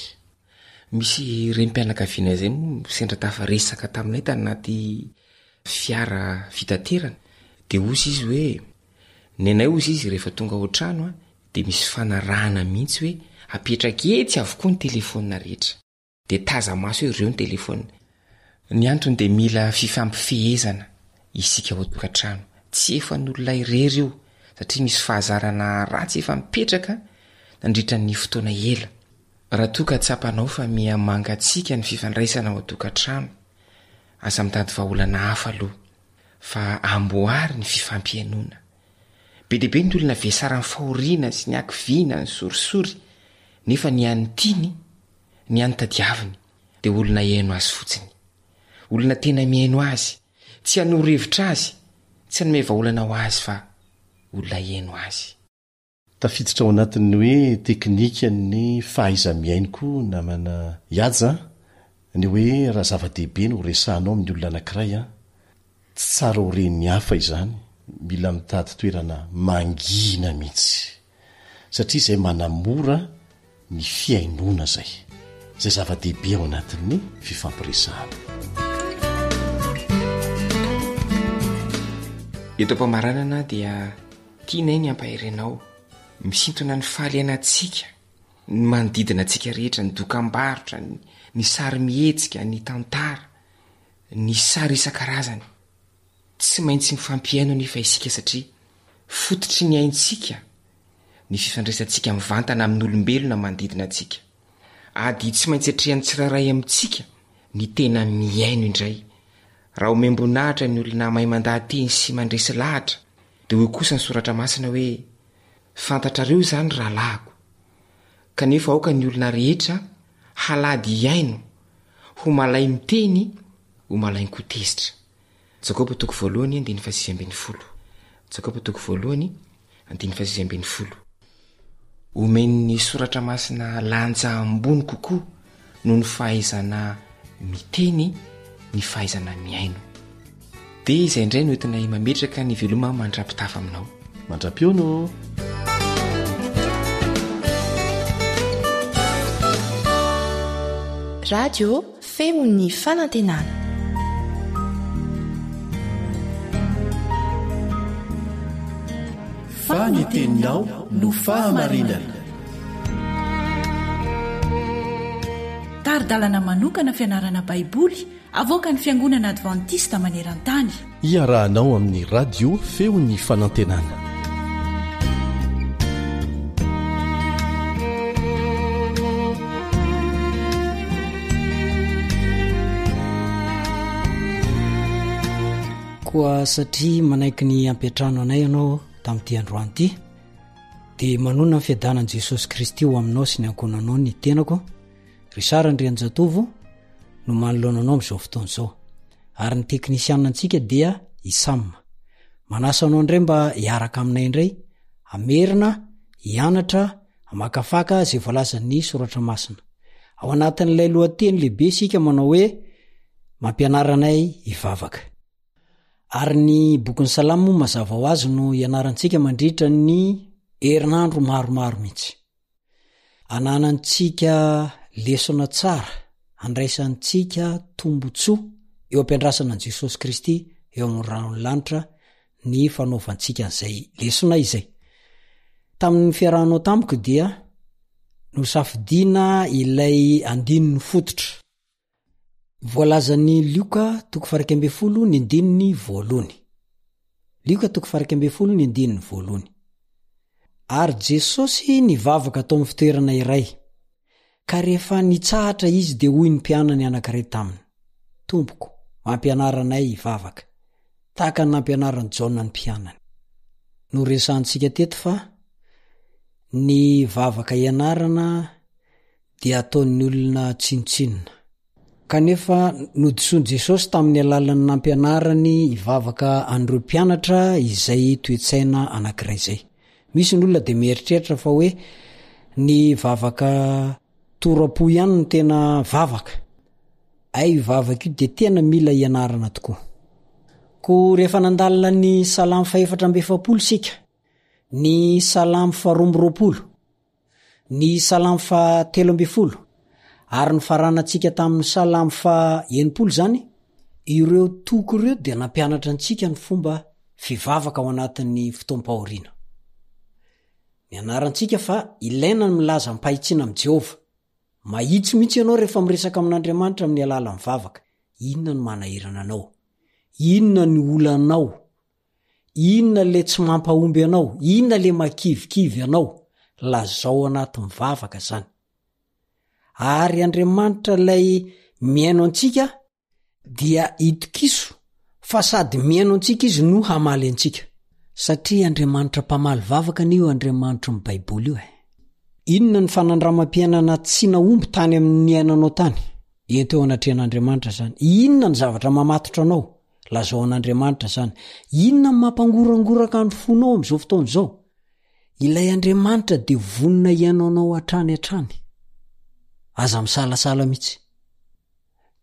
misy rem-pianakaviana zay moa sendra tafaresaka taminay tanaty fiara fitaterana dia osy izy hoe nenay ozy izy rehefa tonga oatrano a dia misy fanarahana mihitsy hoe apetraka etsy avokoa ny telefona rehetra dia taza maso hoe ireo ny telefona ny antony dia mila fifampifehezana isika ao tokantrano tsy efa n'olona irery io satria misy fahazarana ratsy efa mipetraka nandritra ny fotoana ela raha toa ka tsapanao fa mihamangatsika ny fifandraisana ao tokantrano asa mitady vaholana hafa aloha fa amboary ny fifampianona be deaibe ny olona vesara ny fahoriana sy ny akiviana ny sorisory nefa ny any tiany ny any tadiaviny dia olona haino azy fotsiny olona tena mihaino azy tsy hanorevitra azy tsy hanome vaholana ho azy fa olona haino azy tafiditra ao anatin'ny hoe teknika ny fahaiza-miaino koa namana iaja ny hoe raha zava-dehibe no resahanao amin'ny olona anankiray a tsy tsara horen'ny hafa izany mila mitady toerana mangina mihitsy satria izay manamora ny fiainona zay zava-dehibe ao anatin'ny fifampiresahana eto ampamaranana dia tianay ny ampaherenao misintona ny fahalianantsika ny manodidina antsika rehetra ny dokam-barotra ny sary mihetsika ny tantara ny sary isan-karazany tsy maintsy mifampiaino nefa isika satria fototry ny aintsika ny fifandraisantsika mivantana amin'ny olombelona manodidina antsika ady tsy maintsy atrehany tsiraray amintsika ny tena miaino indray raha omembonahitra ny olona mahay mandahateny sy mandresy lahatra dia hoy kosa ny soratra masina hoe fantatrareo zany rahalahako kanefa aoka ny olona rehetra halady iaino ho malay miteny ho malay nkotezitra Jakoba 1:9 Jakoba 1:9 omen'ny soratra masina lanja ambony kokoa noho ny fahaizana miteny ny fahaizana miaino dia izay indray no entinay mametraka ny veloma mandrapitafa aminao mandrapiono radio femo ny fanantenana faniteninao no fahamarinana taridalana manokana fianarana baiboly avoaka ny fiangonana advantista maneran-tany iarahanao amin'ny radio feo ny fanantenana koa satria manaiky ny ampiatrano anay ianao tamin'ity androany ity dia manona ny fiadanan'i Jesosy Kristy ho aminao sy ny ankonanao ny tenako ry Sara Andrianjatovo no manoloananao amin'izao fotoana izao ary ny teknisianina antsika dia Isam manasa anao indray mba hiaraka aminay indray amerina hianatra hamakafaka izay voalazan'ny soratra masina ao anatin'ilay lohateny lehibe sika manao hoe mampianaranay hivavaka ary ny bokin'ny salamo mazava ho azy no ianarantsika mandritra ny herinandro maromaro mihitsy ananantsika lesona tsara andraisantsika tombotsoa eo ampiandrasana an' Jesosy Kristy eo amin'ny ranony lanitra ny fanaovantsika n'izay lesona izay tamin'ny fiarahanao tamiko dia no safidiana ilay andininy fototra voalazan'ny Lioka 12:1 Lioka 12:1 ary Jesosy nivavaka tao amin'ny fitoerana iray ka rehefa nitsahatra izy dia hoy ny mpianany anankiray taminy: tompoko, mampianaranay ivavaka tahaka ny nampianarany Jaona ny mpianany. No resantsika teto fa ny vavaka ianarana dia ataon'ny olona tsinotsinona, kanefa nodisoany Jesosy tamin'ny alalan'ny nampianarany ivavaka an'ireo mpianatra izay toetsaina anankiray zay. Misy ny olona dia mieritreritra fa hoe ny vavaka torapo ihany no tena vavaka. Ay, vavaka io dia tena mila ianarana tokoa. Ko rehefa nandalina ny salamy 470 sika, ny salamy 220, ny salamy 370 ary ny faranantsika tamin'ny salamy 90 zany, ireo toko ireo dia nampianatra antsika ny fomba fivavaka ao anatin'ny fotoam-pahoriana. Mianarantsika fa ilaina ny milaza mpahitsiana amin'i Jehova. Mahitsy mihitsy ianao rehefa miresaka amin'Andriamanitra amin'ny alala mivavaka. Inona ny manahirana anao? Inona ny olanao? Inona le tsy mampahomby anao? Inona le makivikivy anao? Lazao anaty mivavaka zany. Ary Andriamanitra lay miaino antsika dia itokiso fa sady miaino antsika izy no hamaly antsika. Satria Andriamanitra mpamaly vavaka n'io Andriamanitra ny Baiboly io. Inona ny fanandramam-piainana tsy naomby tany amin'ny ainanao tany? Enteo anatrehan'Andriamanitra zany. Inona ny zavatra mamatotra anao? Lazao an'Andriamanitra zany. Inona ny mampangorangoraka ny fonao amin'izao fotoana izao? Ilay Andriamanitra dia vonina iainanao hatrany hatrany. Aza misalasala mihitsy.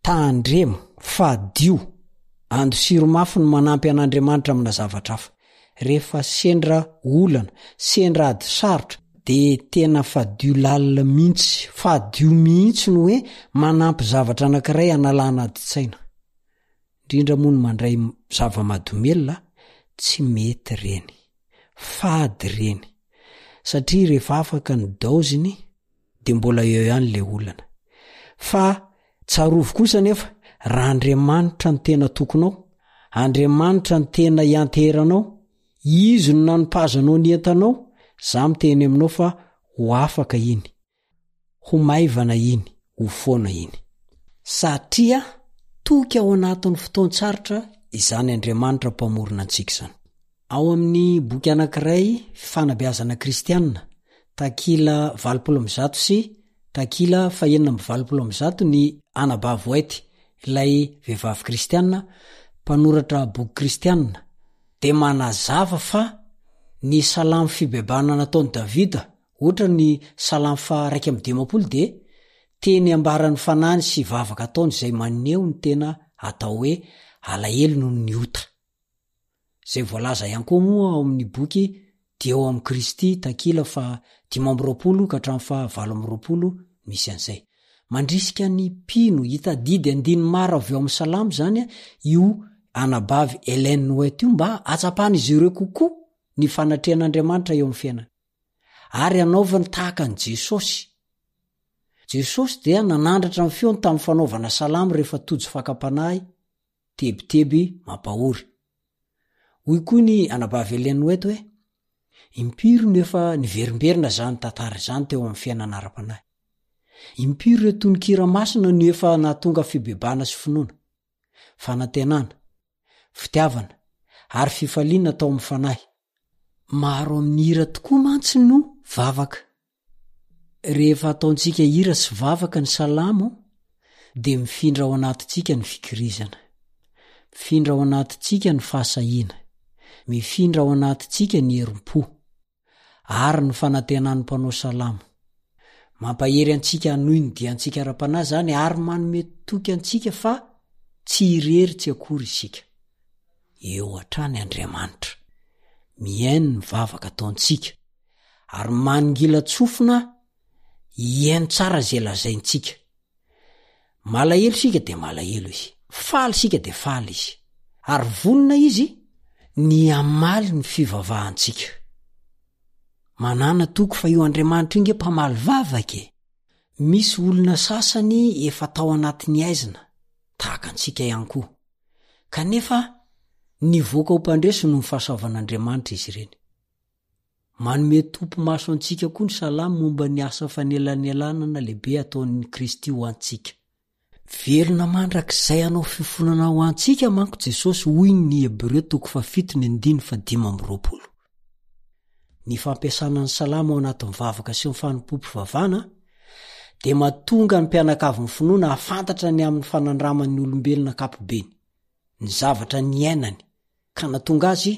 Tandremo, fadio, andosiromafy no manampy an'Andriamanitra amina zavatra hafa. Rehefa sendra olana, sendra ady sarotra, dia tena fadio lalina mihitsy, fadio mihitsy no hoe manampy zavatra anankiray analana adi-tsaina. Indrindra moa no mandray zava-madomelona, tsy mety reny, fady reny. Satria rehefa afaka ny daoziny, dia mbola eo ihany le olana. Fa tsarovo kosa nefa, raha Andriamanitra ny tena tokonao, Andriamanitra ny tena ianteranao, izy no nanimpazanao ny entanao, za miteny aminao fa ho afaka iny, ho maivana iny, ho foana iny. Satria toky ao anatin'ny fotoan-tsarotra izany Andriamanitra mpamorona antsika zany. Ao amin'ny boky anankiray fanabeazana kristianina, takila 20 sy takila 420 ny Anabavy White, ilay vehivavy kristianina mpanoratra boky kristianina, dia manazava fa ny salamy fibebana nataon'i Davida, ohatra ny salamy 110 dia teny ambaran'ny fanany sy vavaka ataony izay maneho ny tena atao hoe alahelo noho ny ota. Zay voalaza ihany koa moa ao amin'ny boky dia eo amin'ny Kristy takila 520 ka hatramin'ny 720 misy an'izay. Mandrisika ny mpino hitadidy andiny mara avy eo amin'ny salamy zany io Anabavy Ellen White io, mba atsapana izy ireo kokoa ny fanatrehan'Andriamanitra eo amin'ny fiainana. Ary anaovany tahaka ny Jesosy. Jesosy dia nanandratra ny feony tamin'ny fanaovana salamy rehefa tojo fakapanahy, tebiteby mampahory. Hoy koa ny Anabavy Ellen White hoe, impiro nefa niverimberina zany tantara zany teo amin'ny fiainana ara-panahy. Impiro reto ny kiramasina no efa nahatonga fibebana sy finoana, fanantenana, fitiavana ary fifaliana tao amin'ny fanahy. Maro amin'ny hira tokoa mantsy no vavaka. Rehefa ataontsika hira sy vavaka ny salamo, dia mifindra ao anatintsika ny fikirizana, mifindra ao anatintsika ny fahasahiana, mifindra ao anatintsika ny herim-po ary ny fanantenan'ny mpanao salamo. Mampahery antsika anohy ny diantsika ara-panahy zany ary manome toky antsika fa tsy irery tsy akory isika. Eo hatrany Andriamanitra miaino ny vavaka ataontsika ary maningila tsofina iaino tsara zay lazaintsika. Malahelo sika dia malahelo izy, faly sika dia faly izy, ary vonina izy ny amaly ny fivavahantsika. Manana toko fa io Andriamanitra inge mpamaly vavaka. Misy olona sasany efa tao anatin'ny aizina, tahaka antsika ihany koa, kanefa nivoaka ho mpandresy no ny fahasoavan'Andriamanitra izy ireny. manome tompo maso antsika koa ny salamo momba ny asa fanelanyelanana lehibe ataon'ny Kristy ho antsika. Velona mandrak'izay anao fifonana ho antsika manko Jesosy hoy ny Hebreo 7:5. Ny fampiasana ny salamo ao anatin'ny mivavaka sy ny fanompompivavana dia mahatonga ny mpianakavy ny finoana hafantatra ny amin'ny fanandraman'ny olombelona kapobeny, ny zavatra ny ainany, ka natonga azy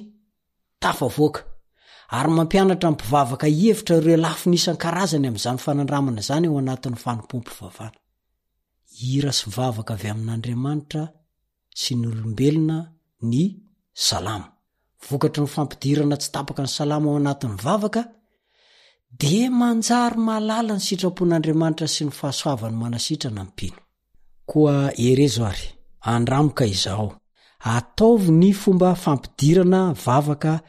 tafavoaka, ary mampianatra ny mpivavaka hevitra ireo lafiny isan-karazany amin'izany fanandramana zany ao anatin'ny fanompompivavana. Hira sy mivavaka avy amin'Andriamanitra sy ny olombelona ny salamo. Vokatry ny fampidirana tsy tapaka ny salamo ao anatin'ny mivavaka dia manjary mahalala ny sitrapon'Andriamanitra sy ny fahasoavany manasitrana mpino. Koa erezo ary, andramoka izao, ataovy ny fomba fampidirana vavaka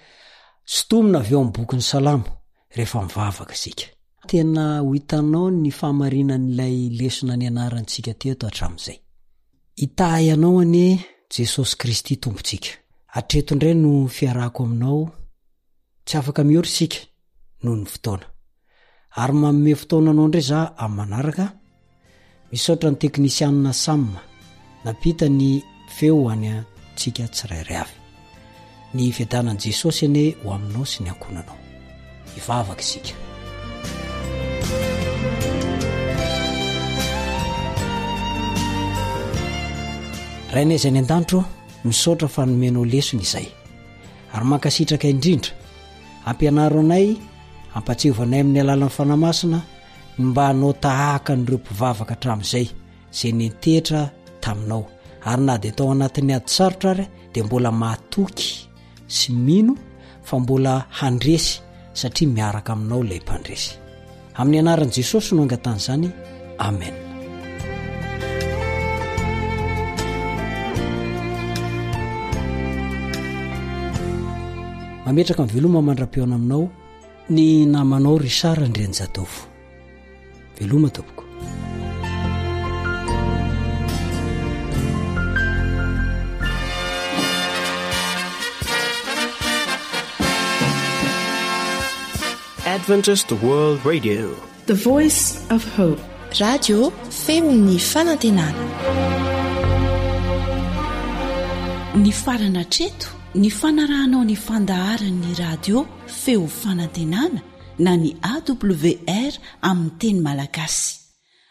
sitomina avy eo amin'ny bokin'ny salamo rehefa mivavaka sika. Tena ho hitanao ny fahamarinan'ilay lesona ny anarantsika teto hatramin'izay. Itahy ianao ane Jesosy Kristy tompontsika. Hatreto indray no fiarako aminao, tsy afaka mihory sika noho ny fotoana. Ary manome fotoana anao indray za amin'ny manaraka, misaotra ny teknisianina Samma, napita ny feo any antsika tsirairay avy. Ny fiadanan'i Jesosy ane ho aminao sy ny ankonanao. Hivavaka isika. Rainay izay ny an-danitro, misaotra fa nomenao lesona izay. Ary mankasitraka indrindra, ampianaro anay, ampatsiovanay amin'ny alalan'ny fanamasina, mba hanao tahaka n'ireo mpivavaka hatramin'izay izay nentetra taminao. Ary na dia tao anatin'ny ady sarotra ary dia mbola mahatoky sy mino fa mbola handresy satria miaraka aminao ilay mpandresy. Amin'ny anaran'i Jesosy no angatany izany. Amen. Mametraka ny veloma mandra-peona aminao ny namanao Richard Andrianjatovo. Veloma tompoko. Adventist World Radio, The Voice of Hope. Radio feony fanantenana. Ny farana treto, ny fanarahanao ny fandaharan'ny radio feo fanantenana na ny AWR amin'ny teny malagasy.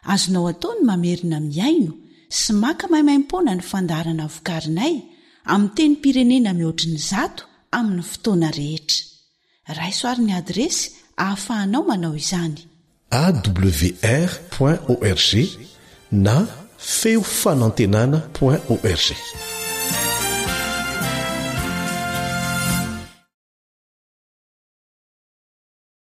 Azonao ataony mamerina miaino sy maka maimaimpoana ny fandaharana vokarinay amin'ny teny pirenena mihoatriny 100 amin'ny fotoana rehetra. Raisoaryn'ny adresy ahafahanao manao izany. awr.org na feofanantenana.org.